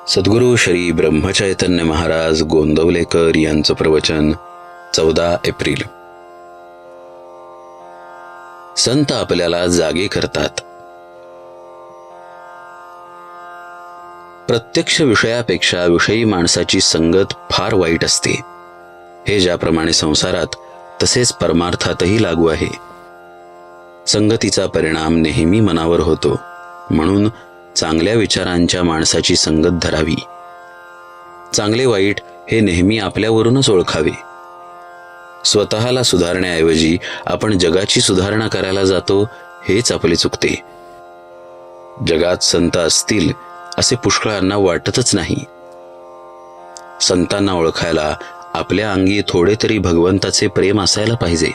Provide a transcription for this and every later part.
सद्गुरू श्री ब्रह्मचैतन्य महाराज गोंदवलेकर यांचं प्रवचन 14 एप्रिल. संत आपल्याला जागे करतात. प्रत्यक्ष विषयापेक्षा विषयी माणसाची संगत फार वाईट असते. हे ज्याप्रमाणे संसारात तसेच परमार्थातही लागू आहे. संगतीचा परिणाम नेहमी मनावर होतो. म्हणून चांगल्या विचारांच्या माणसाची संगत धरावी. चांगले वाईट हे नेहमी आपल्यावरूनच ओळखावे. स्वतःला सुधारण्याऐवजी आपण जगाची सुधारणा करायला जातो, हेच आपले चुकते. जगात संत असतील असे पुष्कळांना वाटतच नाही. संतांना ओळखायला आपल्या अंगी थोडे तरी भगवंताचे प्रेम असायला पाहिजे.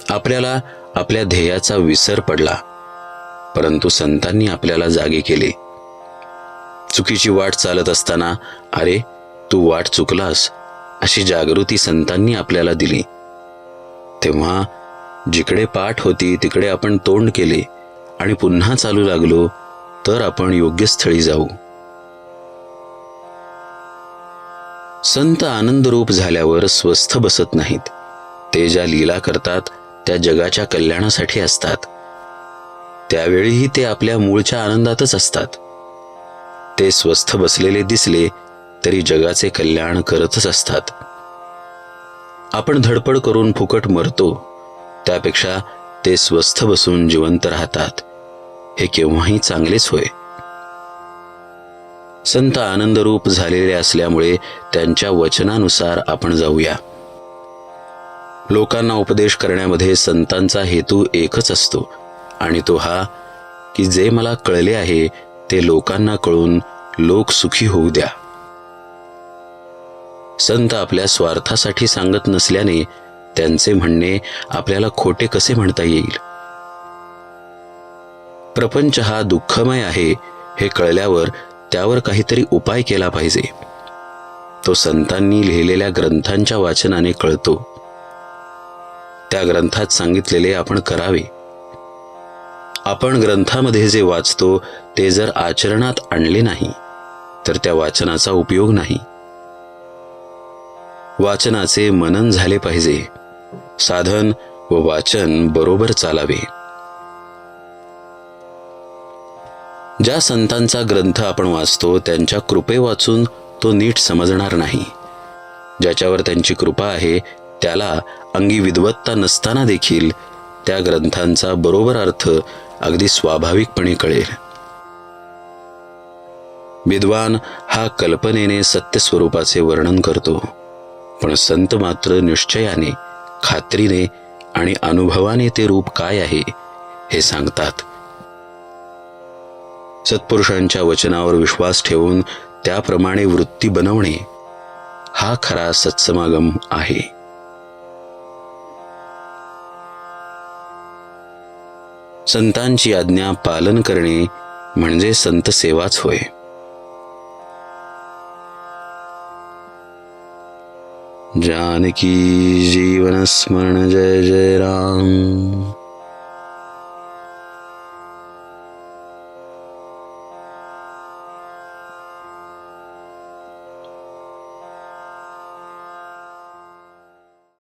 आपल्याला आपल्या ध्येयाचा विसर पडला, परंतु संतांनी आपल्याला जागे केले. चुकीची वाट चालत असताना अरे तू वाट चुकलास अशी जागृती संतांनी आपल्याला दिली. तेव्हा जिकडे पाठ होती तिकडे आपण तोंड केले आणि पुन्हा चालू लागलो तर आपण योग्य स्थळी जाऊ. संत आनंदरूप झाल्यावर स्वस्थ बसत नाहीत. ते ज्या लीला करतात त्या जगाच्या कल्याणासाठी असतात. त्यावेळीही ते आपल्या मूळच्या आनंदातच असतात. ते स्वस्थ बसलेले दिसले तरी जगाचे कल्याण करतच असतात. आपण धडपड करून फुकट मरतो, त्यापेक्षा ते स्वस्थ बसून जिवंत राहतात. हे केव्हाही चांगलेच होय. संत आनंदरूप झालेले असल्यामुळे त्यांच्या वचनानुसार आपण जाऊया. लोकांना उपदेश करण्यामध्ये संतांचा हेतू एकच असतो, आणि तो हा की जे मला कळले आहे ते लोकांना कळून लोक सुखी होऊ द्या. संत आपल्या स्वार्थासाठी सांगत नसल्याने त्यांचे म्हणणे आपल्याला खोटे कसे म्हणता येईल. प्रपंच हा दुःखमय आहे हे कळल्यावर त्यावर काहीतरी उपाय केला पाहिजे. तो संतांनी लिहिलेल्या ग्रंथांच्या वाचनाने कळतो. त्या ग्रंथात सांगितलेले आपण करावे. आपण ग्रंथामध्ये जे वाचतो ते जर आचरणात आणले नाही तर त्या वाचनाचा उपयोग नाही. वाचनाचे मनन झाले पाहिजे. साधन व वाचन बरोबर चालावे. ज्या संतांचा ग्रंथ आपण वाचतो त्यांच्या कृपे वाचून तो नीट समजणार नाही. ज्याच्यावर त्यांची कृपा आहे त्याला अंगी विद्वत्ता नसताना देखील त्या ग्रंथांचा बरोबर अर्थ अगदी स्वाभाविकपणे कळेल. विद्वान हा कल्पनेने सत्य स्वरूपाचे वर्णन करतो, पण संत मात्र निश्चयाने, खात्रीने आणि अनुभवाने ते रूप काय आहे हे सांगतात. सत्पुरुषांच्या वचनावर विश्वास ठेवून त्याप्रमाणे वृत्ती बनवणे हा खरा सत्समागम आहे. संतांची आज्ञा पालन करणे म्हणजे संत सेवाच होय. जानकी जीवन स्मरण जय जय राम.